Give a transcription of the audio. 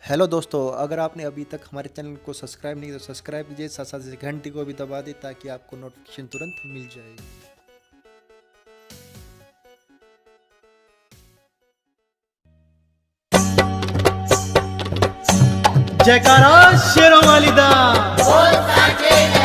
Hello दोस्तों, अगर आपने अभी तक हमारे चैनल को सब्सक्राइब नहीं तो सब्सक्राइब कीजिए, साथ साथ घंटी को भी दबा दें ताकि आपको नोटिफिकेशन तुरंत मिल जाए। जयकारा शेरों वाली दा बोल साचे